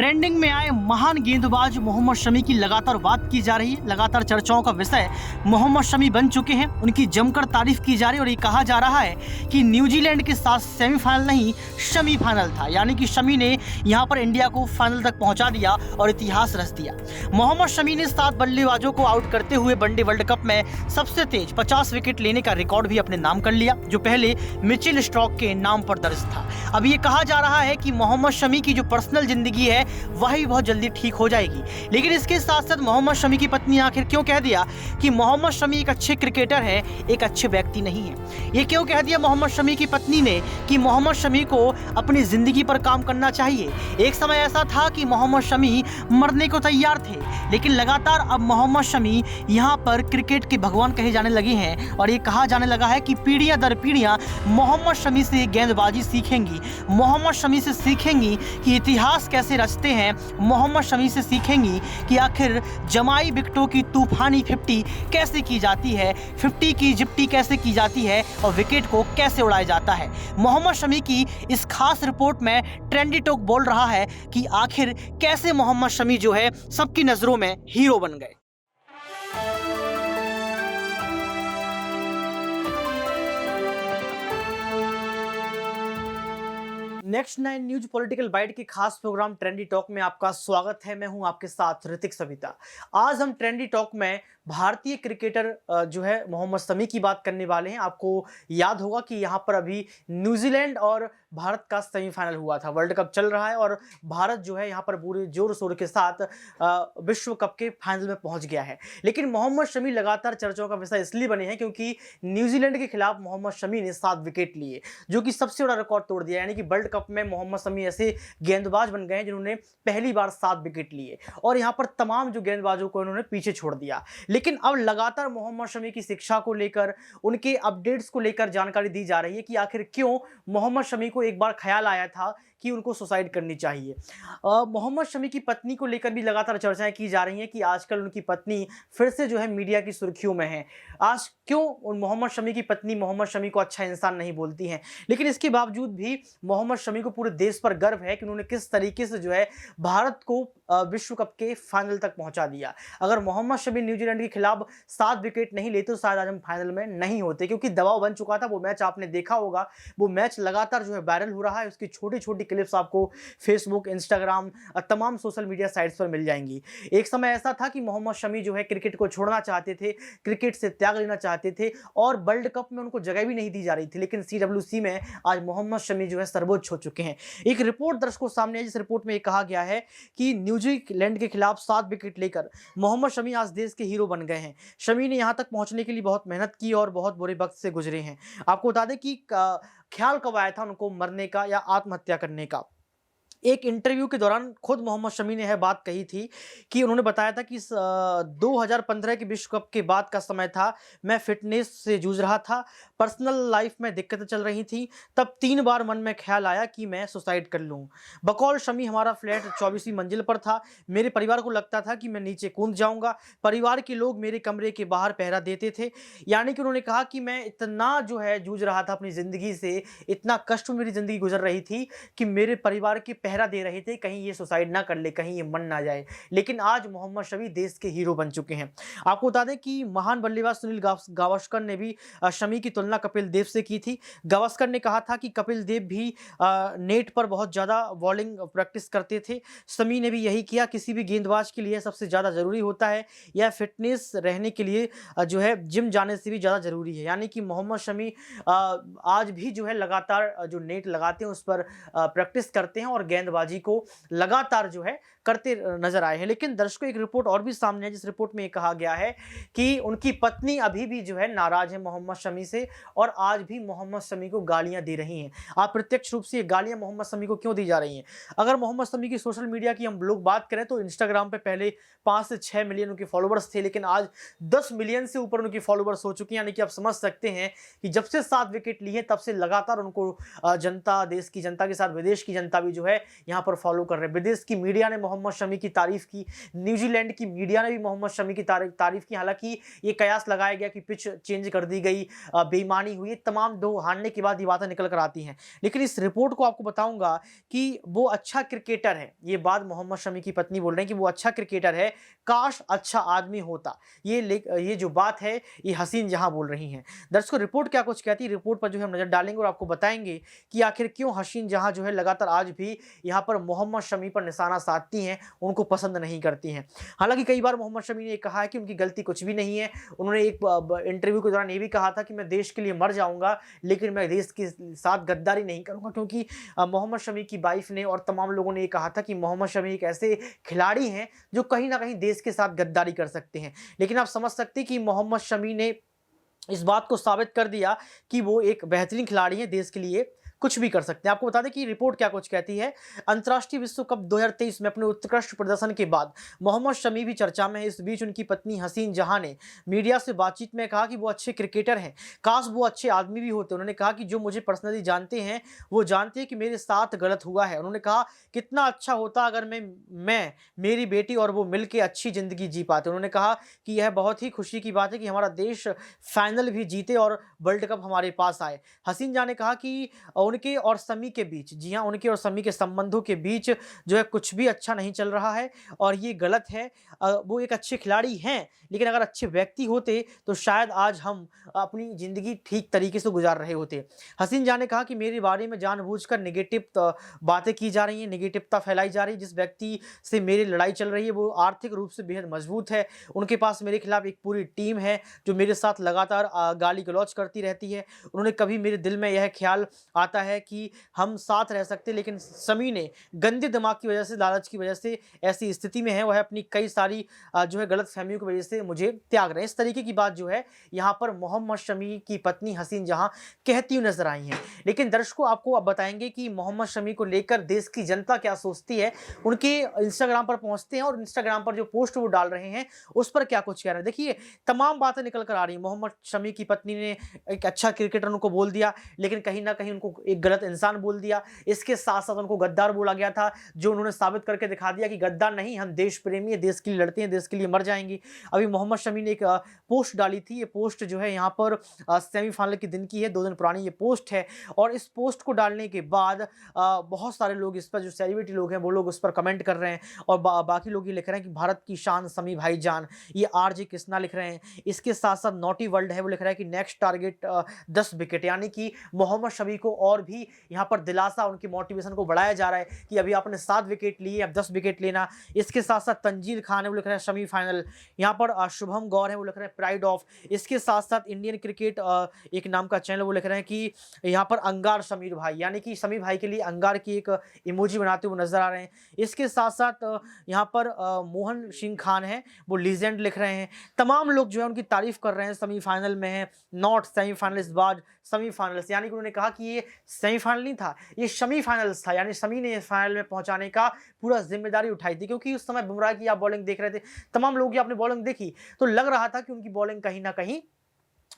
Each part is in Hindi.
ट्रेंडिंग में आए महान गेंदबाज मोहम्मद शमी की लगातार बात की जा रही है। लगातार चर्चाओं का विषय मोहम्मद शमी बन चुके हैं। उनकी जमकर तारीफ की जा रही है और ये कहा जा रहा है कि न्यूजीलैंड के साथ सेमीफाइनल नहीं शमी फाइनल था, यानी कि शमी ने यहां पर इंडिया को फाइनल तक पहुंचा दिया और इतिहास रच दिया। मोहम्मद शमी ने 7 बल्लेबाजों को आउट करते हुए वनडे वर्ल्ड कप में सबसे तेज 50 विकेट लेने का रिकॉर्ड भी अपने नाम कर लिया, जो पहले मिचेल स्टॉर्क के नाम पर दर्ज था। अब ये कहा जा रहा है कि मोहम्मद शमी की जो पर्सनल जिंदगी है वही बहुत जल्दी ठीक हो जाएगी। लेकिन इसके साथ साथ मोहम्मद शमी की पत्नी आखिर क्यों कह दिया कि मोहम्मद शमी एक अच्छे क्रिकेटर है, एक अच्छे व्यक्ति नहीं है? ये क्यों कह दिया मोहम्मद शमी की पत्नी ने कि मोहम्मद शमी को अपनी जिंदगी पर काम करना चाहिए? एक समय ऐसा था कि मोहम्मद शमी मरने को तैयार थे, लेकिन लगातार अब मोहम्मद शमी यहाँ पर क्रिकेट के भगवान कहे जाने लगे हैं और ये कहा जाने लगा है कि पीढ़ियां दर पीढ़ियां मोहम्मद शमी से गेंदबाजी सीखेंगी, मोहम्मद शमी से सीखेंगी कि इतिहास कैसे रचते हैं, मोहम्मद शमी से सीखेंगी कि आखिर जमाई विकेटों की तूफानी 50 कैसे की जाती है, 50 की जिप्टी कैसे की जाती है और विकेट को कैसे उड़ाया जाता है। मोहम्मद शमी की इस खास रिपोर्ट में ट्रेंडी टॉक बोल रहा है कि आखिर कैसे मोहम्मद शमी जो है सबकी नजरों में हीरो बन गए। नेक्स्ट 9 न्यूज पॉलिटिकल बाइट के खास प्रोग्राम ट्रेंडी टॉक में आपका स्वागत है। मैं हूं आपके साथ ऋतिक सविता। आज हम ट्रेंडी टॉक में भारतीय क्रिकेटर जो है मोहम्मद शमी की बात करने वाले हैं। आपको याद होगा कि यहां पर अभी न्यूजीलैंड और भारत का सेमीफाइनल हुआ था, वर्ल्ड कप चल रहा है और भारत जो है यहां पर पूरे जोर शोर के साथ विश्व कप के फाइनल में पहुंच गया है। लेकिन मोहम्मद शमी लगातार चर्चाओं का विषय इसलिए बने हैं क्योंकि न्यूजीलैंड के खिलाफ मोहम्मद शमी ने 7 विकेट लिए, जो कि सबसे बड़ा रिकॉर्ड तोड़ दिया। यानी कि वर्ल्ड कप में मोहम्मद शमी ऐसे गेंदबाज बन गए हैं जिन्होंने पहली बार 7 विकेट लिए और यहां पर तमाम जो गेंदबाजों को इन्होंने पीछे छोड़ दिया। लेकिन अब लगातार मोहम्मद शमी की शिक्षा को लेकर, उनके अपडेट्स को लेकर जानकारी दी जा रही है कि आखिर क्यों मोहम्मद शमी को एक बार ख्याल आया था कि उनको सुसाइड करनी चाहिए। मोहम्मद शमी की पत्नी को लेकर भी लगातार चर्चाएं की जा रही हैं कि आजकल उनकी पत्नी फिर से जो है मीडिया की सुर्खियों में है। आज क्यों मोहम्मद शमी की पत्नी मोहम्मद शमी को अच्छा इंसान नहीं बोलती हैं, लेकिन इसके बावजूद भी मोहम्मद शमी को पूरे देश पर गर्व है कि उन्होंने किस तरीके से जो है भारत को विश्व कप के फाइनल तक पहुंचा दिया। अगर मोहम्मद शमी न्यूजीलैंड के खिलाफ 7 विकेट नहीं लेते तो शायद आज हम फाइनल में नहीं होते, क्योंकि दबाव बन चुका था। वो मैच आपने देखा होगा, वो मैच लगातार जो है वायरल हो रहा है। उसकी छोटी छोटी क्लिप्स आपको फेसबुक, इंस्टाग्राम और तमाम सोशल मीडिया साइट्स पर मिल जाएंगी। एक समय ऐसा था कि मोहम्मद शमी जो है क्रिकेट को छोड़ना चाहते थे, क्रिकेट से त्याग लेना चाहते थे और वर्ल्ड कप में उनको जगह भी नहीं दी जा रही थी। लेकिन CWC में आज मोहम्मद शमी जो है सर्वोच्च हो चुके हैं। एक रिपोर्ट दर्शकों सामने है, जिस रिपोर्ट में यह कहा गया है कि न्यूजीलैंड के खिलाफ 7 विकेट लेकर मोहम्मद शमी आज देश के हीरो बन गए हैं। शमी ने यहां तक पहुंचने के लिए बहुत मेहनत की और बहुत बुरे वक्त से गुजरे हैं। आपको बता दें कि ख्याल कब आया था उनको मरने का या आत्महत्या करने का। एक इंटरव्यू के दौरान खुद मोहम्मद शमी ने यह बात कही थी कि उन्होंने बताया था कि 2015 के विश्व कप के बाद का समय था, मैं फिटनेस से जूझ रहा था, पर्सनल लाइफ में दिक्कतें चल रही थी, तब 3 बार मन में ख्याल आया कि मैं सुसाइड कर लूं। बकौल शमी हमारा फ्लैट 24वीं मंजिल पर था, मेरे परिवार को लगता था कि मैं नीचे कूद जाऊंगा, परिवार के लोग मेरे कमरे के बाहर पहरा देते थे। यानी कि उन्होंने कहा कि मैं इतना जो है जूझ रहा था अपनी जिंदगी से, इतना कष्ट में मेरी जिंदगी गुजर रही थी कि मेरे परिवार के पहरा दे रहे थे कहीं ये सुसाइड ना कर ले, कहीं ये मन ना जाए। लेकिन आज मोहम्मद शमी देश के हीरो बन चुके हैं। आपको बता दें कि महान बल्लेबाज सुनील गावस्कर ने भी शमी की तुलना कपिल देव से की थी। गावस्कर ने कहा था कि कपिल देव भी नेट पर बहुत ज़्यादा बॉलिंग प्रैक्टिस करते थे, शमी ने भी यही किया। किसी भी गेंदबाज के लिए सबसे ज़्यादा ज़रूरी होता है या फिटनेस रहने के लिए जो है जिम जाने से भी ज़्यादा ज़रूरी है। यानी कि मोहम्मद शमी आज भी जो है लगातार जो नेट लगाते हैं उस पर प्रैक्टिस करते हैं और गेंदबाजी को लगातार जो है करते नजर आए हैं। लेकिन दर्शकों एक रिपोर्ट और भी सामने है, जिस रिपोर्ट में कहा गया है कि उनकी पत्नी अभी भी जो है नाराज है मोहम्मद शमी से और आज भी मोहम्मद शमी को गालियां दे रही हैं। आप प्रत्यक्ष रूप से ये गालियां मोहम्मद शमी को क्यों दी जा रही हैं? अगर मोहम्मद शमी की सोशल मीडिया की हम लोग बात करें तो इंस्टाग्राम पे पहले 5 से 6 मिलियन उनके फॉलोवर्स थे, लेकिन आज 10 मिलियन से ऊपर उनके फॉलोवर्स हो चुके हैं। यानी कि आप समझ सकते हैं कि जब से 7 विकेट लिए तब से लगातार उनको जनता, देश की जनता के साथ विदेश की जनता भी जो है यहाँ पर फॉलो कर रहे हैं। विदेश की मीडिया ने मोहम्मद शमी की तारीफ की, न्यूजीलैंड की मीडिया ने भी मोहम्मद शमी की तारीफ की। हालांकि ये कयास लगाया गया कि पिच चेंज कर दी गई, बेईमानी हुई, तमाम दो हारने के बाद ये बातें निकल कर आती हैं। लेकिन इस रिपोर्ट को आपको बताऊंगा कि वो अच्छा क्रिकेटर है। ये बात मोहम्मद शमी की पत्नी बोल रहे हैं कि वो अच्छा क्रिकेटर है, काश अच्छा आदमी होता। ये जो बात है ये हसीन जहां बोल रही हैं। दर्शकों, रिपोर्ट क्या कुछ कहती है, रिपोर्ट पर जो है हम नजर डालेंगे और आपको बताएंगे कि आखिर क्यों हसीन जहां जो है लगातार आज भी यहाँ पर मोहम्मद शमी पर निशाना साधती हैं, उनको पसंद नहीं करती हैं। हालांकि कई बार मोहम्मद शमी ने कहा है कि उनकी गलती कुछ भी नहीं है। उन्होंने एक इंटरव्यू के दौरान ये भी कहा था कि मैं देश के लिए मर जाऊंगा, लेकिन मैं देश के साथ गद्दारी नहीं करूंगा, क्योंकि मोहम्मद शमी की वाइफ ने और तमाम लोगों ने ये कहा था कि मोहम्मद शमी एक ऐसे खिलाड़ी हैं जो कहीं ना कहीं देश के साथ गद्दारी कर सकते हैं। लेकिन आप समझ सकते हैं कि मोहम्मद शमी ने इस बात को साबित कर दिया कि वो एक बेहतरीन खिलाड़ी है, देश के लिए कुछ भी कर सकते हैं। आपको बता दें कि रिपोर्ट क्या कुछ कहती है। अंतर्राष्ट्रीय विश्व कप 2023 में अपने उत्कृष्ट प्रदर्शन के बाद मोहम्मद शमी भी चर्चा में है। इस बीच उनकी पत्नी हसीन जहां ने मीडिया से बातचीत में कहा कि वो अच्छे क्रिकेटर हैं, काश वो अच्छे आदमी भी होते। उन्होंने कहा कि जो मुझे पर्सनली जानते हैं वो जानते हैं कि मेरे साथ गलत हुआ है। उन्होंने कहा कितना अच्छा होता अगर मैं मेरी बेटी और वो मिलकर अच्छी जिंदगी जी पाते। उन्होंने कहा कि यह बहुत ही खुशी की बात है कि हमारा देश फाइनल भी जीते और वर्ल्ड कप हमारे पास आए। हसीन जहां ने कहा कि उनके और समी के बीच, जी हाँ, उनके और समी के संबंधों के बीच जो है कुछ भी अच्छा नहीं चल रहा है और ये गलत है। वो एक अच्छे खिलाड़ी हैं, लेकिन अगर अच्छे व्यक्ति होते तो शायद आज हम अपनी ज़िंदगी ठीक तरीके से गुजार रहे होते। हसीन जहां ने कहा कि मेरे बारे में जानबूझकर नेगेटिव बातें की जा रही हैं, नेगेटिवता फैलाई जा रही है। जिस व्यक्ति से मेरी लड़ाई चल रही है वो आर्थिक रूप से बेहद मजबूत है, उनके पास मेरे खिलाफ एक पूरी टीम है जो मेरे साथ लगातार गाली गलौज करती रहती है। उन्होंने कभी मेरे दिल में यह ख्याल आता है कि हम साथ रह सकते, लेकिन समी ने गंदे दिमाग की वजह से, लालच की वजह से ऐसी स्थिति में है, वह अपनी कई सारी जो है गलत फहमियों की वजह से मुझे त्याग रहे हैं। इस तरीके की बात जो है यहाँ पर मोहम्मद शमी की पत्नी हसीन जहां कहती हुई नजर आई हैं। लेकिन दर्शकों, आपको अब बताएंगे कि मोहम्मद शमी को लेकर देश की जनता क्या सोचती है। उनके इंस्टाग्राम पर पहुंचते हैं और इंस्टाग्राम पर जो पोस्ट वो डाल रहे हैं उस पर क्या कुछ कह रहे हैं। देखिए, तमाम बातें निकल कर आ रही हैं। मोहम्मद शमी की पत्नी ने एक अच्छा क्रिकेटर उनको बोल दिया, लेकिन कहीं ना कहीं उनको एक गलत इंसान बोल दिया। इसके साथ साथ उनको गद्दार बोला गया था, जो उन्होंने साबित करके दिखा दिया कि गद्दार नहीं, हम देश प्रेमी है, देश के लिए लड़ते हैं, देश के लिए मर जाएंगे। अभी मोहम्मद शमी ने एक पोस्ट डाली थी। ये पोस्ट जो है यहाँ पर सेमीफाइनल के दिन की है, 2 दिन पुरानी ये पोस्ट है। और इस पोस्ट को डालने के बाद बहुत सारे लोग इस पर, जो सेलिब्रिटी लोग हैं वो लोग उस पर कमेंट कर रहे हैं और बाकी लोग ये लिख रहे हैं कि भारत की शान समी भाईजान। ये आरजे कृष्णा लिख रहे हैं। इसके साथ साथ नॉटी वर्ल्ड है, वो लिख रहा है कि नेक्स्ट टारगेट 10 विकेट, यानी कि मोहम्मद शमी को और भी यहाँ पर दिलासा, उनकी मोटिवेशन को बढ़ाया जा रहा है कि अभी आपने 7 विकेट लिए, अब 10 विकेट लेना। इसके साथ साथ तंजीर खान है, वो लिख रहे हैं शमी फाइनल। यहाँ पर शुभम गौर है, वो लिख रहे हैं प्राइड ऑफ। इसके साथ साथ इंडियन क्रिकेट एक नाम का चैनल, वो लिख रहे हैं कि यहाँ पर अंगार समीर भाई, यानी कि समी भाई के लिए अंगार की एक इमोजी बनाते हुए नजर आ रहे हैं। इसके साथ साथ यहाँ पर मोहन सिंह खान है, वो लीजेंड लिख रहे हैं। तमाम लोग जो है उनकी तारीफ कर रहे हैं, सेमीफाइनल में है, नॉट सेमीफाइनल इस बार सेमीफाइनल्स, यानी कि उन्होंने कहा कि ये सेमीफाइनल नहीं था, ये सेमीफाइनल्स था, यानी समी ने फाइनल में पहुंचाने का पूरा जिम्मेदारी उठाई थी। क्योंकि उस समय बुमराह की आप बॉलिंग देख रहे थे, तमाम लोग आपने बॉलिंग देखी तो लग रहा था कि उनकी बॉलिंग कहीं ना कहीं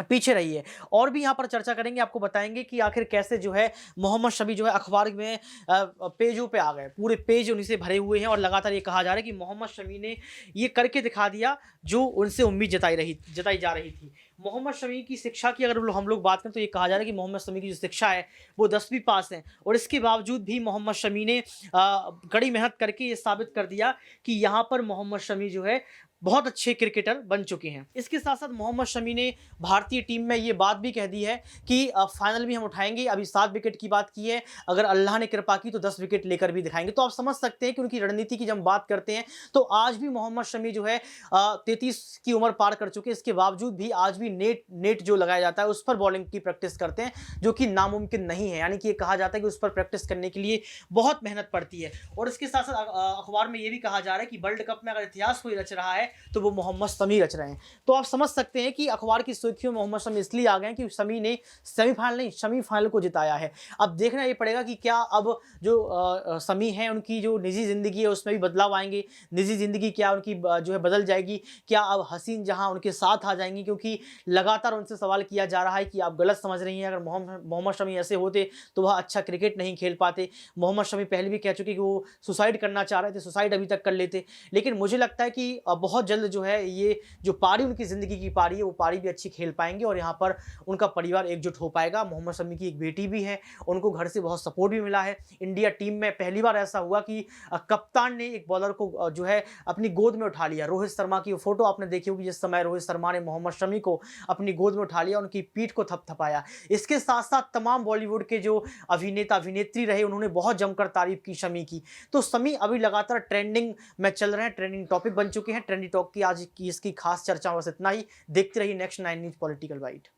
पीछे रही है। और भी यहाँ पर चर्चा करेंगे, आपको बताएंगे कि आखिर कैसे जो है मोहम्मद शमी जो है अखबार में पेजों पे आ गए, पूरे पेज उन्हीं से भरे हुए हैं और लगातार ये कहा जा रहा है कि मोहम्मद शमी ने ये करके दिखा दिया जो उनसे उम्मीद जताई जा रही थी। मोहम्मद शमी की शिक्षा की अगर हम लोग बात करें तो ये कहा जा रहा है कि मोहम्मद शमी की जो शिक्षा है वो 10वीं पास है, और इसके बावजूद भी मोहम्मद शमी ने कड़ी मेहनत करके ये साबित कर दिया कि यहाँ पर मोहम्मद शमी जो है बहुत अच्छे क्रिकेटर बन चुके हैं। इसके साथ साथ मोहम्मद शमी ने भारतीय टीम में ये बात भी कह दी है कि फाइनल भी हम उठाएंगे। अभी 7 विकेट की बात की है, अगर अल्लाह ने कृपा की तो 10 विकेट लेकर भी दिखाएंगे। तो आप समझ सकते हैं कि उनकी रणनीति की जब बात करते हैं तो आज भी मोहम्मद शमी जो है 33 की उम्र पार कर चुके हैं, इसके बावजूद भी आज भी नेट जो लगाया जाता है उस पर बॉलिंग की प्रैक्टिस करते हैं, जो कि नामुमकिन नहीं है। यानी कि ये कहा जाता है कि उस पर प्रैक्टिस करने के लिए बहुत मेहनत पड़ती है। और इसके साथ साथ अखबार में ये भी कहा जा रहा है कि वर्ल्ड कप में अगर इतिहास कोई रच रहा है तो वो मोहम्मद शमी रच रहे हैं। तो आप समझ सकते हैं कि अखबार की सुर्खियों में मोहम्मद शमी इसलिए आ गए कि शमी ने सेमीफाइनल नहीं, शमी फाइनल को जिताया है। अब देखना ये पड़ेगा कि क्या अब जो शमी है उनकी जो निजी जिंदगी है उसमें भी बदलाव आएंगे, निजी जिंदगी क्या उनकी जो है बदल जाएगी, क्या अब हसीन जहां उनके साथ आ जाएंगी, क्योंकि लगातार उनसे सवाल किया जा रहा है कि आप गलत समझ रही हैं, अगर मोहम्मद शमी ऐसे होते तो वह अच्छा क्रिकेट नहीं खेल पाते। मोहम्मद शमी पहले भी कह चुके कि वो सुसाइड करना चाह रहे थे, सुसाइड अभी तक कर लेते। लेकिन मुझे लगता है कि बहुत जल्द जो है ये जो पारी उनकी ज़िंदगी की पारी है, वो पारी भी अच्छी खेल पाएँगे और यहाँ पर उनका परिवार एकजुट हो पाएगा। मोहम्मद शमी की एक बेटी भी है, उनको घर से बहुत सपोर्ट भी मिला है। इंडिया टीम में पहली बार ऐसा हुआ कि कप्तान ने एक बॉलर को जो है अपनी गोद में उठा लिया। रोहित शर्मा की फ़ोटो आपने देखी होगी, जिस समय रोहित शर्मा ने मोहम्मद शमी को अपनी गोद में उठा लिया, उनकी पीठ को थपथपाया। इसके साथ-साथ तमाम बॉलीवुड के जो अभिनेता-अभिनेत्री रहे, उन्होंने बहुत जमकर तारीफ़ की शमी की। तो शमी अभी लगातार ट्रेंडिंग में चल रहे हैं, ट्रेंडिंग टॉपिक बन चुके हैं। ट्रेंडी टॉक की आज की इसकी खास चर्चा बस इतना ही। देखते रहिए नेक्स्ट 9 न्यूज़ पॉलिटिकल बाइट।